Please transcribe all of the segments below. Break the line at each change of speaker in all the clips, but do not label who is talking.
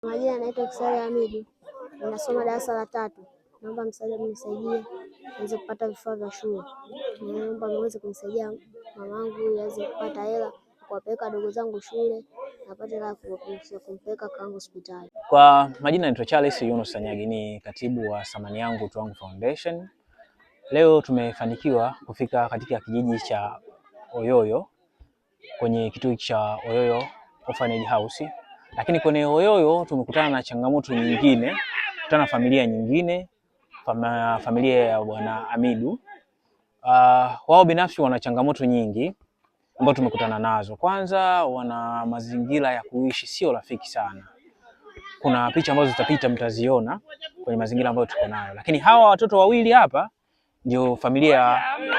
Majina naitwa Kisari Hamidi, ninasoma darasa la 3. Naomba msaada mnisaidie niweze kupata vifaa vya shule. Naomba muweze kunisaidia mamangu ili aweze kupata hela kuwapeleka wadogo zangu shule na apate hela kumpeleka kakaangu hospitali.
Kwa majina naitwa Charles Yunus Sanyagi, ni katibu wa Thamani Yangu Utu Wangu Foundation. Leo tumefanikiwa kufika katika kijiji cha Oyoyo, kwenye kituo cha Oyoyo Orphanage House. Lakini kwenye Oyoyo tumekutana na changamoto nyingine, kutana na familia nyingine, familia ya Bwana Hamidu. Wao binafsi wana changamoto nyingi ambazo tumekutana nazo. Kwanza, wana mazingira ya kuishi sio rafiki sana. Kuna picha ambazo zitapita mtaziona kwenye mazingira ambayo tuko nayo. Lakini hawa watoto wawili hapa ndio familia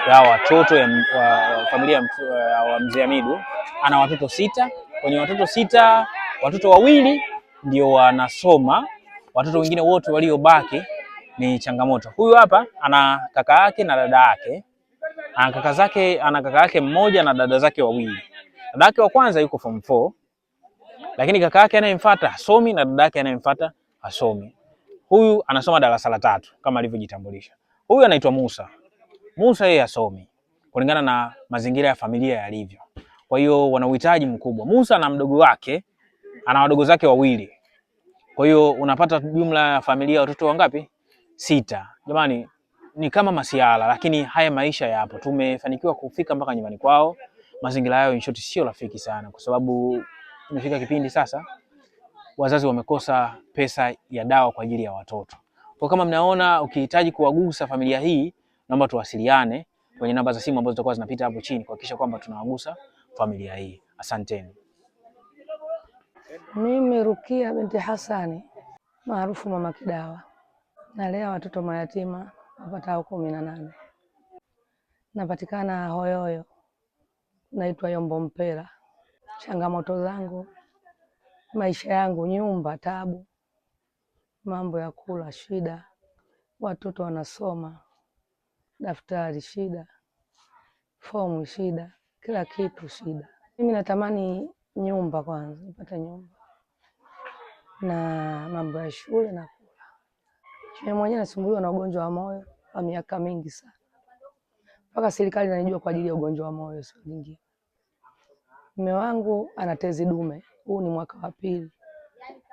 ya watoto wa familia ya mzee Hamidu. Ana watoto 6. Kwenye watoto 6, watoto wawili ndio wanasoma. Watoto wengine wote waliobaki ni changamoto. Huyu hapa ana kaka yake na dada yake. Ana kaka yake mmoja na dada zake wawili. Dada yake wa kwanza yuko form 4. Lakini kaka yake anayemfuata hasomi na dada yake anayemfuata hasomi. Huyu anasoma darasa la 3 kama alivyojitambulisha. Huyu anaitwa Musa. Musa yeye hasomi kulingana na mazingira ya familia yalivyo. Kwa hiyo wana uhitaji mkubwa. Musa na mdogo wake ana wadogo zake wawili. Kwa hiyo unapata jumla ya familia watoto wangapi? 6. Jamani, ni kama masiala, lakini haya maisha yapo. Tumefanikiwa kufika mpaka nyumbani kwao. Mazingira yao in short sio rafiki sana, kwa sababu tumefika kipindi sasa wazazi wamekosa pesa ya dawa kwa ajili ya watoto. Kwa kama mnaona ukihitaji kuwagusa familia hii, naomba tuwasiliane kwenye namba za simu ambazo zitakuwa zinapita hapo chini kuhakikisha kwamba tunawagusa familia hii. Asanteni.
Mimi Rukia binti Hassani maarufu Mama Kidawa, nalea watoto mayatima wapatao 18. Napatikana Oyoyo, naitwa Yombo Mpera. Changamoto zangu, maisha yangu, nyumba tabu, mambo ya kula shida, watoto wanasoma, daftari shida, fomu shida, kila kitu shida. Mimi natamani nyumba kwanza, nipate nyumba na mambo ya shule na kula. Mimi mwenyewe nasumbuliwa na ugonjwa wa moyo kwa miaka mingi sana, mpaka serikali inanijua kwa ajili ya ugonjwa wa moyo, sio nyingine. Mume wangu ana tezi dume, huu ni mwaka wa 2,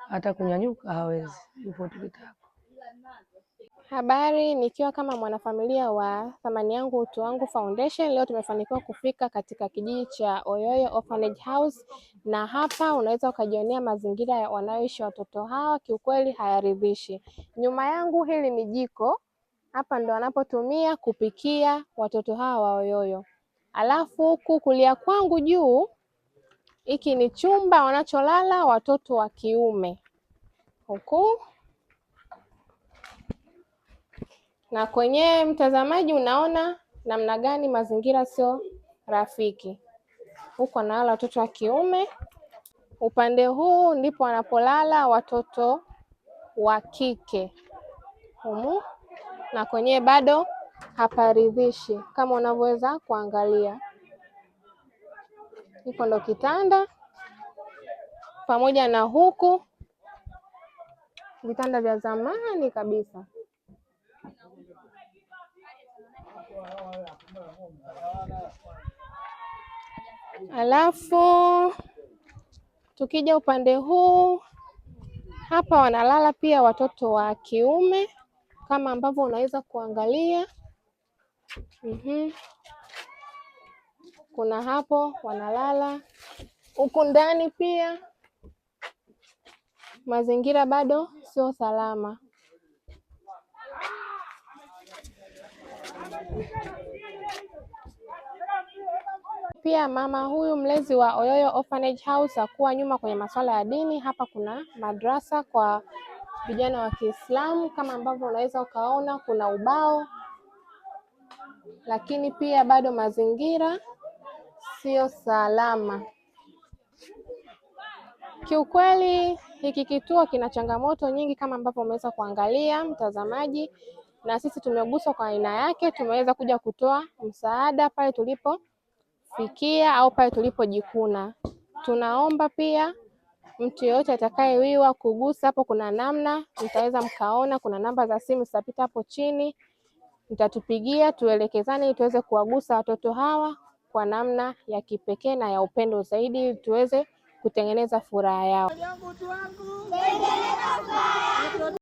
hata kunyanyuka hawezi, yupo tukitaka.
Habari, nikiwa kama mwanafamilia wa Thamani Yangu Utu Wangu Foundation. Leo tumefanikiwa kufika katika kijiji cha Oyoyo Orphanage House, na hapa unaweza ukajionea mazingira wanayoishi watoto hawa, kiukweli hayaridhishi. Nyuma yangu hili ni jiko, hapa ndo wanapotumia kupikia watoto hawa wa Oyoyo. Alafu huku kulia kwangu juu, hiki ni chumba wanacholala watoto wa kiume huku. Na kwenye mtazamaji unaona namna gani mazingira sio rafiki. Huko analala watoto wa kiume, upande huu ndipo wanapolala watoto wa kike humu, na kwenye bado haparidhishi kama unavyoweza kuangalia. Hiko ndo kitanda, pamoja na huku vitanda vya zamani kabisa. Alafu tukija upande huu hapa wanalala pia watoto wa kiume kama ambavyo unaweza kuangalia. Kuna hapo wanalala. Huku ndani pia mazingira bado sio salama. Pia mama huyu mlezi wa Oyoyo Orphanage House hakuwa nyuma kwenye masuala ya dini. Hapa kuna madrasa kwa vijana wa Kiislamu kama ambavyo unaweza ukaona, kuna ubao, lakini pia bado mazingira sio salama. Kiukweli hiki kituo kina changamoto nyingi kama ambavyo umeweza kuangalia mtazamaji, na sisi tumeguswa kwa aina yake. Tumeweza kuja kutoa msaada pale tulipofikia au pale tulipojikuna. Tunaomba pia Mtu yoyote atakayewiwa kugusa hapo, kuna namna mtaweza mkaona, kuna namba za simu zitapita hapo chini, mtatupigia tuelekezane ili tuweze kuwagusa watoto hawa kwa namna ya kipekee na ya upendo zaidi, ili tuweze kutengeneza furaha yao.